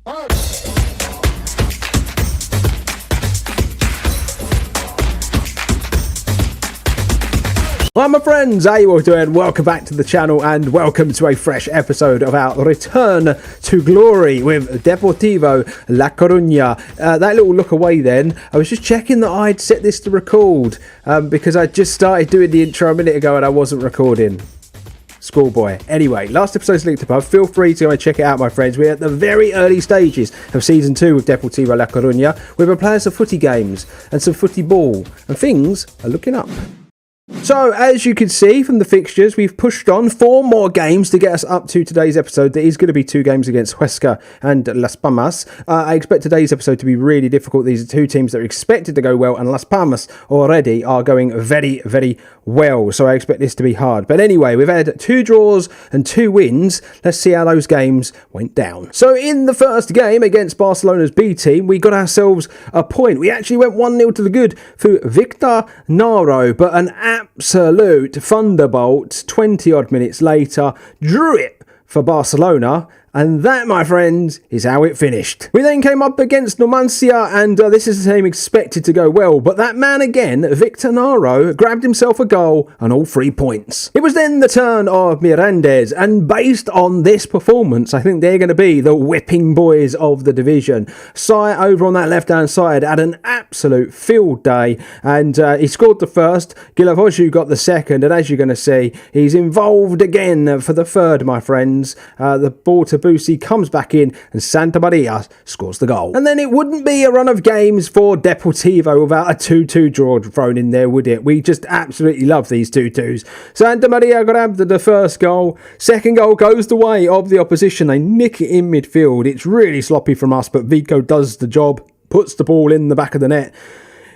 Well, my friends, how you all doing? Welcome back to the channel and welcome to a fresh episode of our return to glory with Deportivo La Coruna. That little look away then, I was just checking that I'd set this to record because I just started doing the intro a minute ago and I wasn't recording. Schoolboy. Anyway, last episode's linked above. Feel free to go and check it out, my friends. We're at the very early stages of Season 2 with Deportivo La Coruna. We've been playing some footy games and some footy ball, and things are looking up. So, as you can see from the fixtures, we've pushed on 4 more games to get us up to today's episode. There is going to be 2 games against Huesca and Las Palmas. I expect today's episode to be really difficult. These are 2 teams that are expected to go well, and Las Palmas already are going very, very well. So I expect this to be hard. But anyway, we've had 2 draws and 2 wins. Let's see how those games went down. So in the first game against Barcelona's B team, we got ourselves a point. We actually went 1-0 to the good for Victor Naro, but an absolute thunderbolt 20 odd minutes later drew it for Barcelona. And that, my friends, is how it finished. We then came up against Numancia, and this is the team expected to go well. But that man again, Victor Naro, grabbed himself a goal and all 3 points. It was then the turn of Mirandes, and based on this performance, I think they're going to be the whipping boys of the division. Sai over on that left-hand side had an absolute field day, and he scored the first. Gilavoju got the second, and as you're going to see, he's involved again for the third, my friends. The ball to Busi comes back in and Santa Maria scores the goal. And then it wouldn't be a run of games for Deportivo without a 2-2 draw thrown in there, would it? We just absolutely love these 2-2s. Santa Maria grabbed the first goal. Second goal goes the way of the opposition. They nick it in midfield. It's really sloppy from us, but Vico does the job, puts the ball in the back of the net.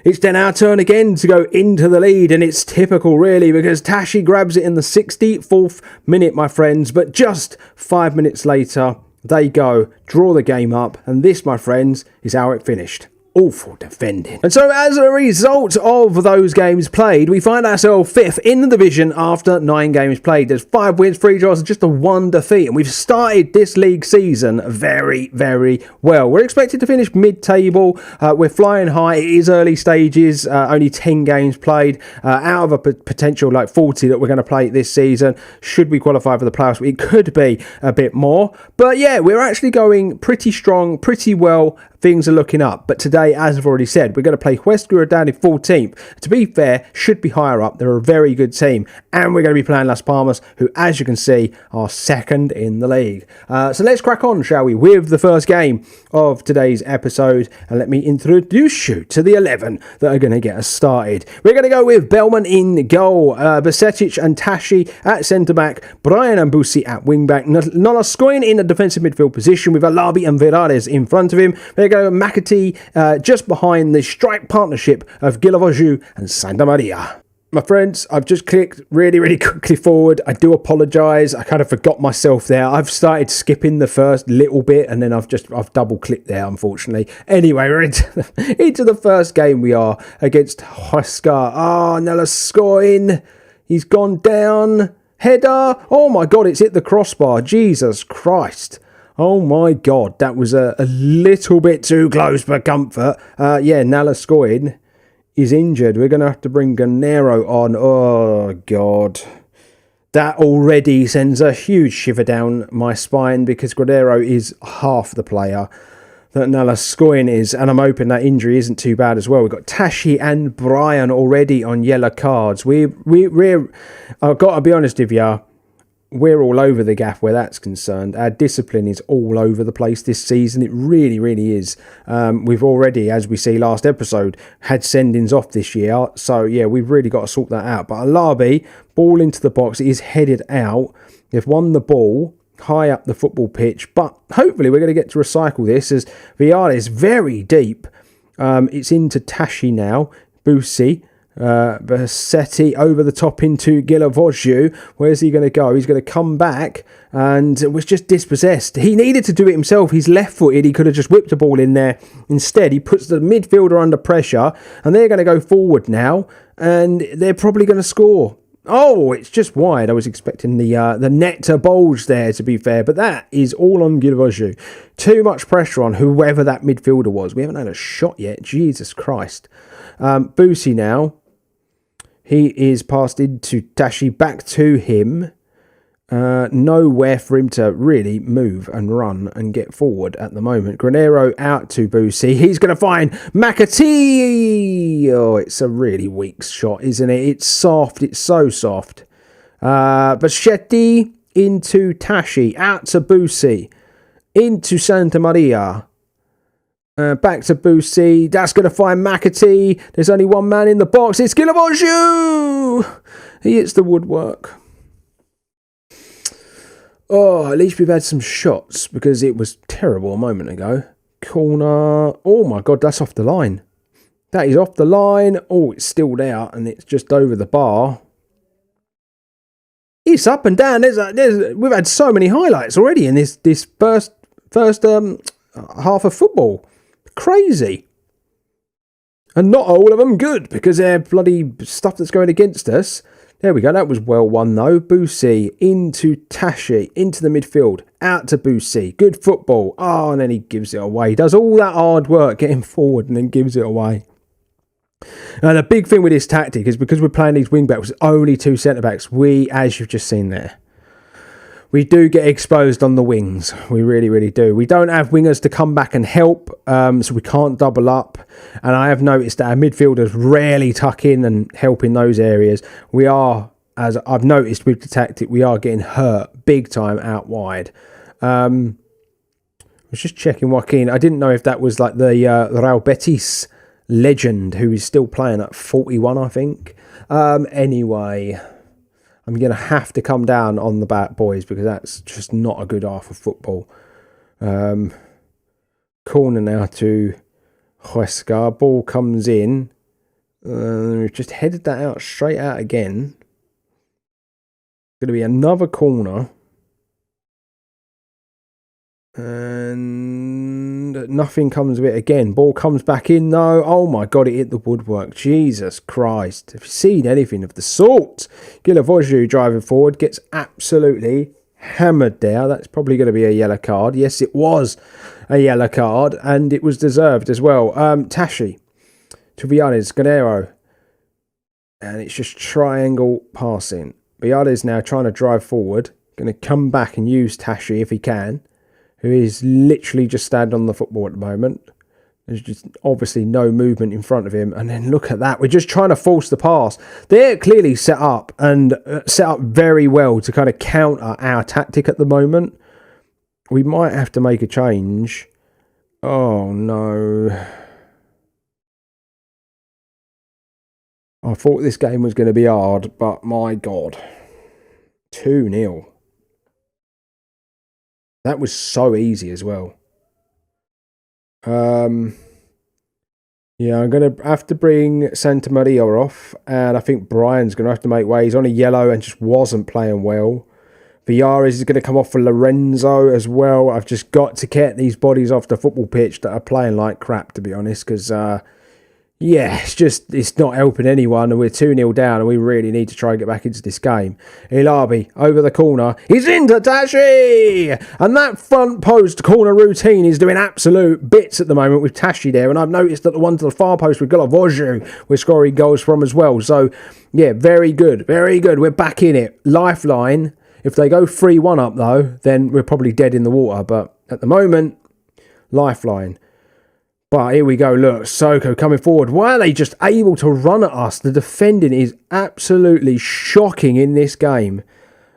It's then our turn again to go into the lead, and it's typical really because Tashi grabs it in the 64th minute, my friends, but just 5 minutes later they go, draw the game up, and this, my friends, is how it finished. Awful defending. And so as a result of those games played, we find ourselves 5th in the division after 9 games played. There's 5 wins, 3 draws, and just a 1 defeat. And we've started this league season very, very well. We're expected to finish mid-table. We're flying high. It is early stages, only 10 games played. Out of a potential like 40 that we're going to play this season. Should we qualify for the playoffs, it could be a bit more. But yeah, we're actually going pretty strong, pretty well. Things are looking up. But today, as I've already said, we're going to play Huesca, who are down in 14th. To be fair, should be higher up. They're a very good team. And we're going to be playing Las Palmas, who, as you can see, are 2nd in the league. So let's crack on, shall we, with the first game of today's episode. And let me introduce you to the 11 that are going to get us started. We're going to go with Bellman in goal, Basetic and Tashi at centre-back, Brian and Busi at wing-back, Nolascoin in a defensive midfield position with Alabi and Verades in front of him. We're going to go McAtee just behind the strike partnership of Gilavoju and Santa Maria. My friends, I've just clicked really quickly forward. I do apologise. I kind of forgot myself there. I've started skipping the first little bit and then I've double clicked there, unfortunately. Anyway, we're into the first game. We are against Huesca. Nolascoin. He's gone down. Header. Oh my God, it's hit the crossbar. Jesus Christ. Oh my God, that was a little bit too close for comfort. Yeah, Nolascoin is injured. We're going to have to bring Granero on. Oh God. That already sends a huge shiver down my spine because Granero is half the player that Nolascoin is. And I'm hoping that injury isn't too bad as well. We've got Tashi and Brian already on yellow cards. We're I've got to be honest with you. We're all over the gaff where that's concerned. Our discipline is all over the place this season. It really is. We've already, as we see last episode, had sendings off this year. So, yeah, we've really got to sort that out. But Alabi, ball into the box, it is headed out. They've won the ball high up the football pitch. But hopefully we're going to get to recycle this as VR is very deep. It's into Tashi now. Busi. Versetti over the top into Gilavoju. Where's he going to go? He's going to come back and was just dispossessed. He needed to do it himself. He's left-footed. He could have just whipped the ball in there. Instead, he puts the midfielder under pressure and they're going to go forward now and they're probably going to score. Oh, it's just wide. I was expecting the net to bulge there, to be fair, but that is all on Gilavoju. Too much pressure on whoever that midfielder was. We haven't had a shot yet. Jesus Christ. Boosie now. He is passed into Tashi, back to him. Nowhere for him to really move and run and get forward at the moment. Granero out to Boosie. He's going to find McAtee. Oh, it's a really weak shot, isn't it? It's soft. It's so soft. Baschetti into Tashi. Out to Boosie. Into Santa Maria. Back to Boosie. That's going to find McAtee. There's only one man in the box. It's Gilavoju. He hits the woodwork. Oh, at least we've had some shots because it was terrible a moment ago. Corner. Oh my God, that's off the line. That is off the line. Oh, it's still there and it's just over the bar. It's up and down. We've had so many highlights already in this first half of football. Crazy. And not all of them good because they're bloody stuff that's going against us. There we go. That was well won, though. Boosie into Tashi, into the midfield, out to Boosie. Good football. Oh, and then he gives it away. He does all that hard work getting forward and then gives it away. Now, the big thing with this tactic is because we're playing these wing backs with only two centre-backs, we, as you've just seen there, we do get exposed on the wings. We really, really do. We don't have wingers to come back and help, so we can't double up. And I have noticed that our midfielders rarely tuck in and help in those areas. We are, as I've noticed with the tactic, we are getting hurt big time out wide. I was just checking Joaquin. I didn't know if that was like the Real Betis legend who is still playing at 41, I think. Anyway, I'm going to have to come down on the bat, boys, because that's just not a good half of football. Corner now to Huesca. Ball comes in. We've just headed that out straight out again. Going to be another corner. And nothing comes of it again. Ball comes back in though. Oh my God, it hit the woodwork. Jesus Christ. Have you seen anything of the sort? Gilavoju driving forward gets absolutely hammered there. That's probably going to be a yellow card. Yes, it was a yellow card and it was deserved as well. Tashi to Villares, Granero. And it's just triangle passing. Villares now trying to drive forward. Going to come back and use Tashi if he can. Who is literally just standing on the football at the moment. There's just obviously no movement in front of him. And then look at that. We're just trying to force the pass. They're clearly set up and set up very well to kind of counter our tactic at the moment. We might have to make a change. Oh, no. I thought this game was going to be hard, but my God. 2-0. That was so easy as well. Yeah, I'm going to have to bring Santa Maria off. And I think Brian's going to have to make way. He's on a yellow and just wasn't playing well. Villares is going to come off for Lorenzo as well. I've just got to get these bodies off the football pitch that are playing like crap, to be honest. Because, yeah, it's not helping anyone. And we're 2-0 down and we really need to try and get back into this game. Ilabi over the corner. He's into Tashi! And that front post corner routine is doing absolute bits at the moment with Tashi there. And I've noticed that the one to the far post with Gilavoju we're scoring goals from as well. So, yeah, very good. Very good. We're back in it. Lifeline. If they go 3-1 up, though, then we're probably dead in the water. But at the moment, lifeline. But here we go, look, Soko coming forward. Why are they just able to run at us? The defending is absolutely shocking in this game.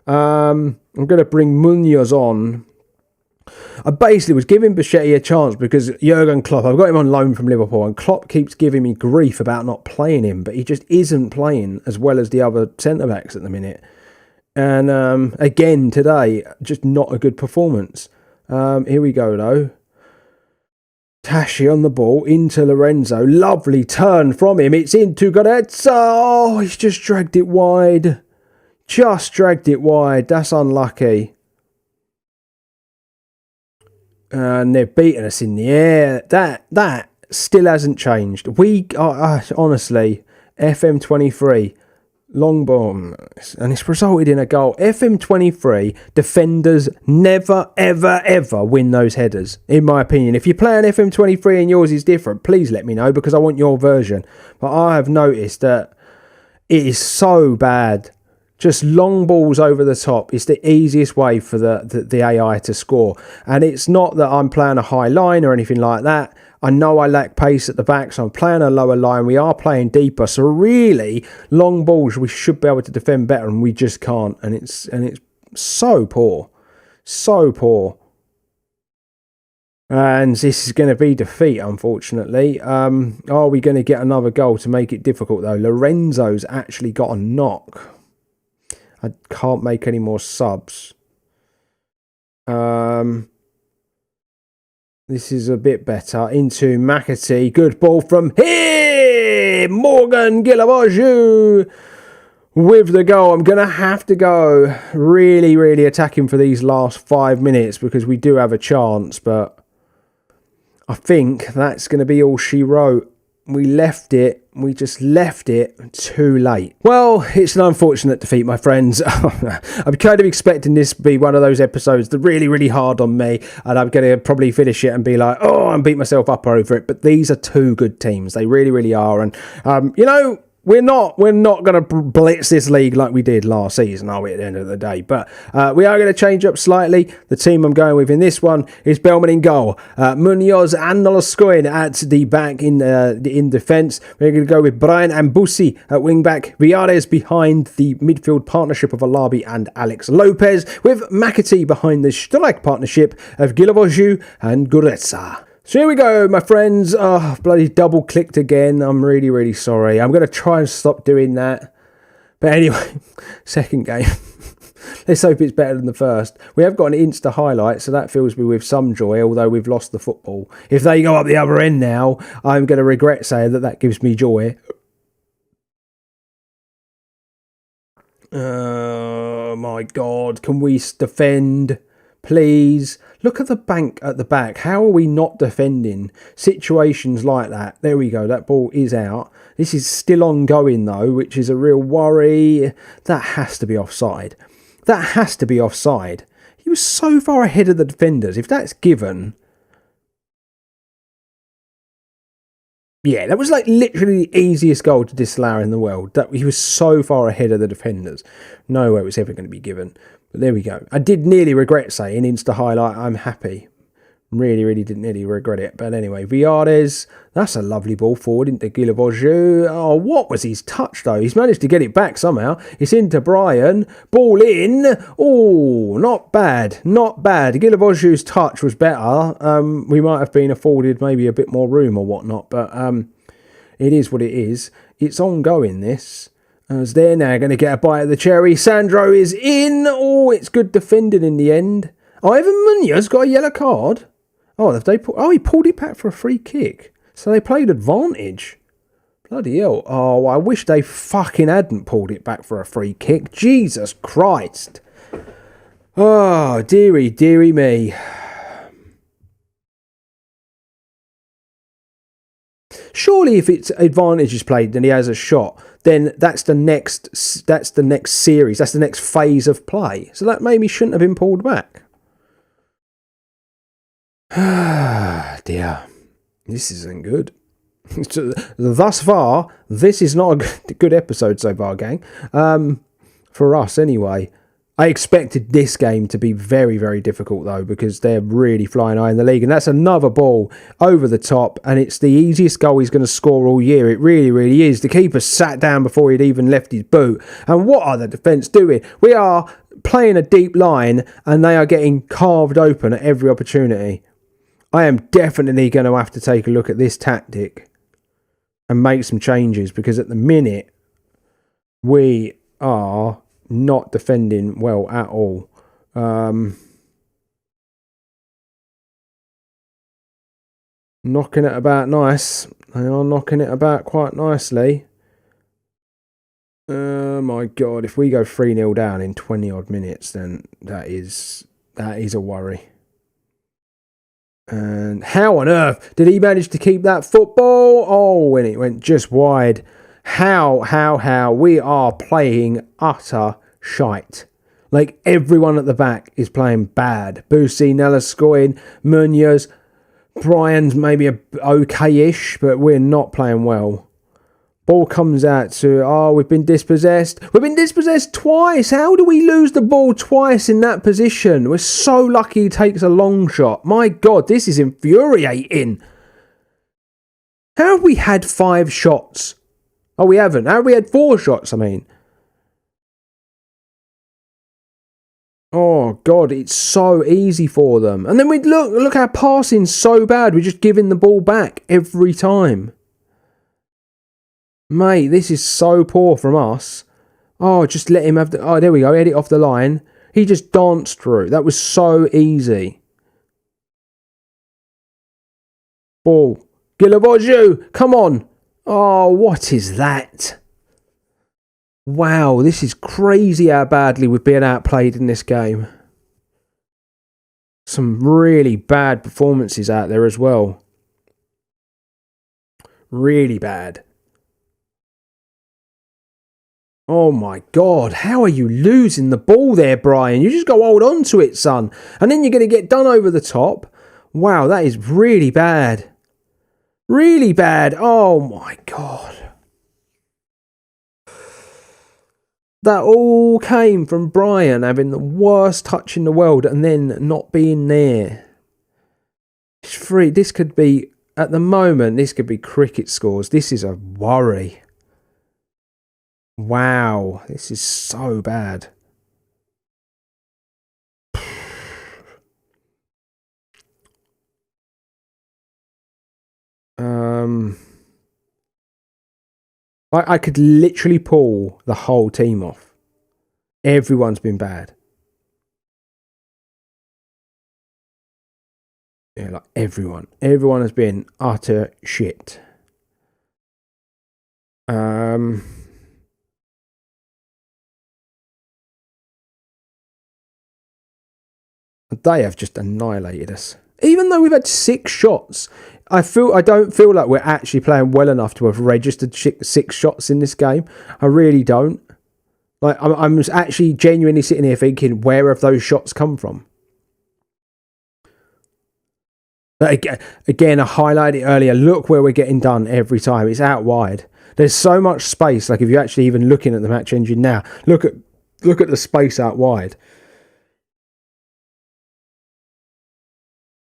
I'm going to bring Munoz on. I basically was giving Baschetti a chance because Jurgen Klopp, I've got him on loan from Liverpool, and Klopp keeps giving me grief about not playing him, but he just isn't playing as well as the other centre-backs at the minute. And again, today, just not a good performance. Here we go, though. Tashi on the ball into Lorenzo. Lovely turn from him. It's into Goretzka. Oh, he's just dragged it wide. Just dragged it wide. That's unlucky. And they've beaten us in the air. That still hasn't changed. We are, honestly, FM23, Long ball, and it's resulted in a goal. FM23 defenders never, ever, ever win those headers, in my opinion. If you're playing FM23 and yours is different, please let me know, because I want your version. But I have noticed that it is so bad. Just long balls over the top is the easiest way for the AI to score. And it's not that I'm playing a high line or anything like that. I know I lack pace at the back, so I'm playing a lower line. We are playing deeper. So really, long balls, we should be able to defend better, and we just can't. And it's so poor. So poor. And this is going to be defeat, unfortunately. Are we going to get another goal to make it difficult, though? Lorenzo's actually got a knock. I can't make any more subs. This is a bit better. Into McAtee. Good ball from him! Morgan Guilabaju with the goal. I'm going to have to go really, really attacking for these last 5 minutes, because we do have a chance, but I think that's going to be all she wrote. We just left it too late. Well, it's an unfortunate defeat, my friends. I'm kind of expecting this to be one of those episodes that really, really hard on me, and I'm going to probably finish it and be like, oh, and beat myself up over it. But these are two good teams. They really, really are. And, you know, we're not going to blitz this league like we did last season, are we, at the end of the day? But we are going to change up slightly. The team I'm going with in this one is Bellman in goal, Munoz and Noloskoin at the back in defence. We're going to go with Brian and Bussi at wing back, Villares behind the midfield partnership of Alabi and Alex Lopez, with McAtee behind the strike partnership of Guilavoju and Guretza. So here we go, my friends. Oh, bloody double clicked again. I'm really, really sorry. I'm going to try and stop doing that. But anyway, second game. Let's hope it's better than the first. We have got an Insta highlight, so that fills me with some joy, although we've lost the football. If they go up the other end now, I'm going to regret saying that gives me joy. Oh, my God. Can we defend? Please. Look at the bank at the back. How are we not defending situations like that? There we go. That ball is out. This is still ongoing, though, which is a real worry. That has to be offside. That has to be offside. He was so far ahead of the defenders. If that's given... Yeah, that was like literally the easiest goal to disallow in the world. That he was so far ahead of the defenders. No way it was ever going to be given. But there we go. I did nearly regret saying Insta highlight, I'm happy. Really, really didn't nearly regret it. But anyway, Villares, that's a lovely ball forward into Guilavoju. Oh, what was his touch, though? He's managed to get it back somehow. It's into Brian. Ball in. Oh, not bad. Not bad. Guilavoju's touch was better. We might have been afforded maybe a bit more room or whatnot. But it is what it is. It's ongoing, this. As they're now going to get a bite of the cherry. Sandro is in. Oh, it's good defending in the end. Oh, Ivan Munoz got a yellow card. Oh, he pulled it back for a free kick. So they played advantage. Bloody hell. Oh, I wish they fucking hadn't pulled it back for a free kick. Jesus Christ. Oh, dearie, dearie me. Surely if it's advantage is played and he has a shot, then that's the next series. That's the next phase of play. So that maybe shouldn't have been pulled back. Ah, dear. This isn't good. Thus far, this is not a good episode so far, gang. For us, anyway. I expected this game to be very, very difficult, though, because they're really flying high in the league. And that's another ball over the top, and it's the easiest goal he's going to score all year. It really, really is. The keeper sat down before he'd even left his boot. And what are the defence doing? We are playing a deep line, and they are getting carved open at every opportunity. I am definitely going to have to take a look at this tactic and make some changes, because at the minute, we are not defending well at all. Knocking it about nice. They are knocking it about quite nicely. Oh my God, if we go 3-0 down in 20 odd minutes, then that is a worry. And how on earth did he manage to keep that football? Oh, and it went just wide. How we are playing utter shite. Like, everyone at the back is playing bad. Boosie, Nelascoin, Munoz, Brian's maybe okay-ish, but we're not playing well. Ball comes out to, we've been dispossessed. We've been dispossessed twice. How do we lose the ball twice in that position? We're so lucky he takes a long shot. My God, this is infuriating. How have we had 5 shots? Oh, we haven't. How have we had 4 shots, I mean? Oh, God, it's so easy for them. And then we look our passing's so bad. We're just giving the ball back every time. Mate, this is so poor from us. Oh, just let him have the... Oh, there we go. Head it off the line. He just danced through. That was so easy. Ball. Gilavoju, come on. Oh, what is that? Wow, this is crazy how badly we've been outplayed in this game. Some really bad performances out there as well. Really bad. Oh my God, how are you losing the ball there, Brian? You just got to hold on to it, son. And then you're going to get done over the top. Wow, that is really bad. Really bad. Oh my God. That all came from Brian having the worst touch in the world and then not being there. It's free. This could be, at the moment, this could be cricket scores. This is a worry. Wow, this is so bad. I could literally pull the whole team off. Everyone's been bad. Yeah, like everyone. Everyone has been utter shit. They have just annihilated us. Even though we've had 6 shots, I don't feel like we're actually playing well enough to have registered 6 shots in this game. I really don't. Like, I'm actually genuinely sitting here thinking, where have those shots come from? But again, I highlighted it earlier. Look where we're getting done every time. It's out wide. There's so much space. Like, if you're actually even looking at the match engine now, look at the space out wide.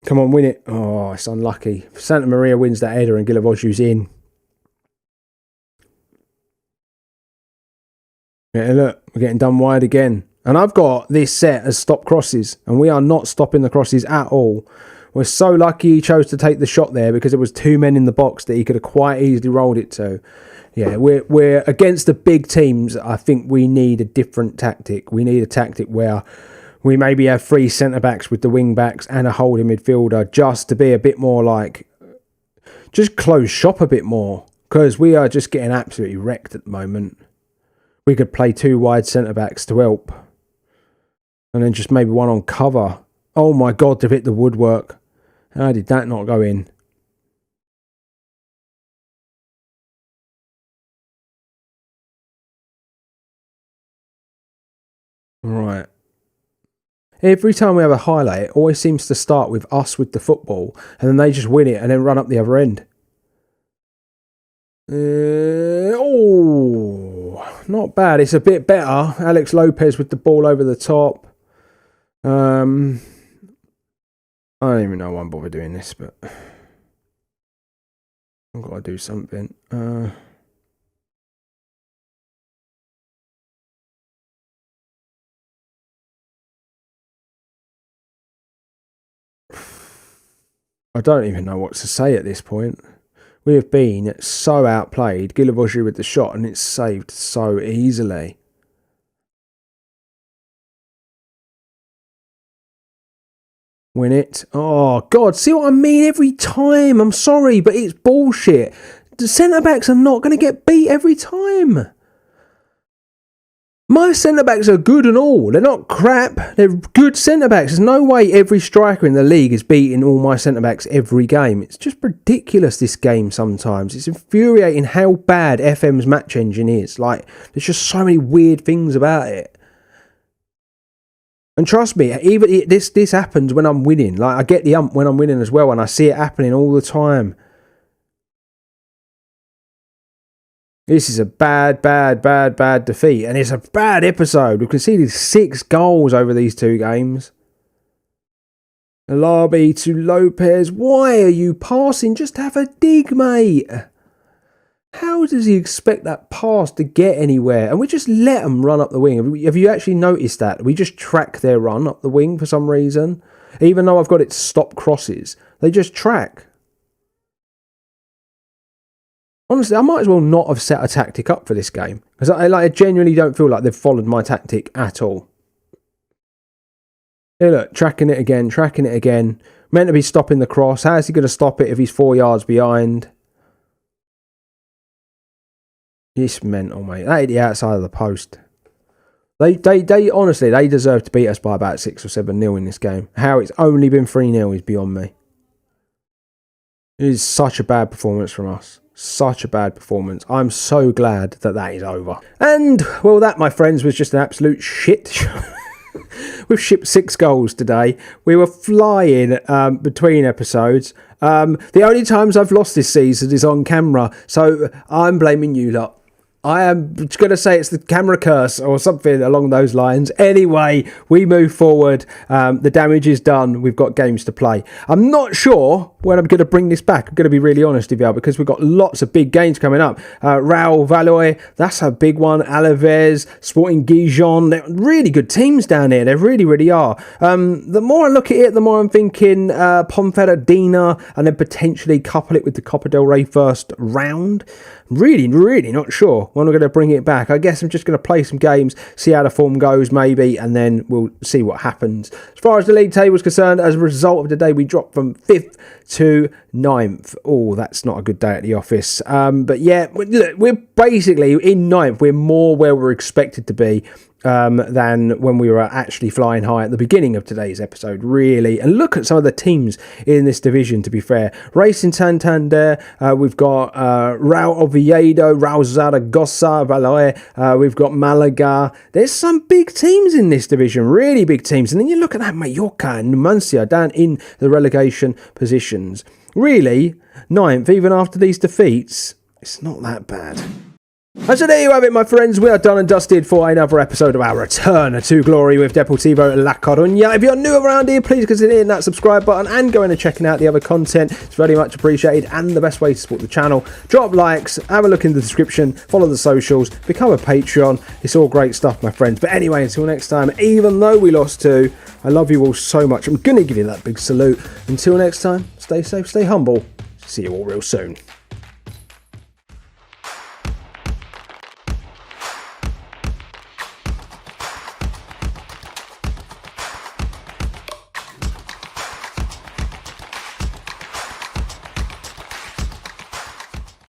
Come on, win it. Oh, it's unlucky. Santa Maria wins that header and Gilavoju's in. Yeah, look, we're getting done wide again. And I've got this set as stop crosses, and we are not stopping the crosses at all. We're so lucky he chose to take the shot there because there was 2 men in the box that he could have quite easily rolled it to. Yeah, we're against the big teams. I think we need a different tactic. We need a tactic where we maybe have 3 centre-backs with the wing-backs and a holding midfielder just to be a bit more like... just close shop a bit more. Because we are just getting absolutely wrecked at the moment. We could play 2 wide centre-backs to help. And then just maybe 1 on cover. Oh my God, they've hit the woodwork. How did that not go in? Right. Every time we have a highlight, it always seems to start with us with the football, and then they just win it and then run up the other end. Not bad. It's a bit better. Alex Lopez with the ball over the top. I don't even know why I'm bothered doing this, but I've got to do something. I don't even know what to say at this point. We have been so outplayed. Gilavoju with the shot, and it's saved so easily. Win it. Oh, God, see what I mean every time? I'm sorry, but it's bullshit. The centre-backs are not going to get beat every time. My centre-backs are good and all. They're not crap. They're good centre-backs. There's no way every striker in the league is beating all my centre-backs every game. It's just ridiculous, this game sometimes. It's infuriating how bad FM's match engine is. Like, there's just so many weird things about it. And trust me, even this happens when I'm winning. Like, I get the ump when I'm winning as well, and I see it happening all the time. This is a bad defeat. And it's a bad episode. We've conceded 6 goals over these 2 games. Lobby to Lopez. Why are you passing? Just have a dig, mate. How does he expect that pass to get anywhere? And we just let them run up the wing. Have you actually noticed that? We just track their run up the wing for some reason. Even though I've got it to stop crosses. They just track. Honestly, I might as well not have set a tactic up for this game. Because I genuinely don't feel like they've followed my tactic at all. Here, look, tracking it again. Meant to be stopping the cross. How is he going to stop it if he's 4 yards behind? It's mental, mate. That hit the outside of the post. They honestly, they deserve to beat us by about 6 or 7-0 in this game. How it's only been 3-0 is beyond me. It is such a bad performance from us. Such a bad performance. I'm so glad that is over. And, well, that, my friends, was just an absolute shit show. We've shipped 6 goals today. We were flying between episodes. The only times I've lost this season is on camera. So I'm blaming you lot. I am going to say it's the camera curse or something along those lines. Anyway, we move forward. The damage is done. We've got games to play. I'm not sure when I'm going to bring this back. I'm going to be really honest with you because we've got lots of big games coming up. Real Valladolid, that's a big one. Alaves, Sporting Gijon. They're really good teams down here. They really, really are. The more I look at it, the more I'm thinking Ponferradina and then potentially couple it with the Copa del Rey first round. Really, really not sure when we're going to bring it back. I guess I'm just going to play some games, see how the form goes maybe, and then we'll see what happens. As far as the league table is concerned, as a result of today, we dropped from 5th to 9th. Oh, that's not a good day at the office. But yeah, look, we're basically in 9th. We're more where we're expected to be than when we were actually flying high at the beginning of today's episode, really. And look at some of the teams in this division, to be fair. Racing Santander, we've got Real Oviedo, Real Zaragoza, Valladolid, we've got Malaga. There's some big teams in this division, really big teams. And then you look at that Mallorca and Numancia down in the relegation positions. Really, 9th, even after these defeats, it's not that bad. And so there you have it, my friends. We are done and dusted for another episode of our return to glory with Deportivo La Coruna. If you're new around here, please consider hitting that subscribe button and going and checking out the other content. It's very much appreciated, and the best way to support the channel. Drop likes, have a look in the description, follow the socials, become a Patreon. It's all great stuff, my friends. But anyway, until next time, even though we lost 2, I love you all so much. I'm going to give you that big salute. Until next time, stay safe, stay humble. See you all real soon.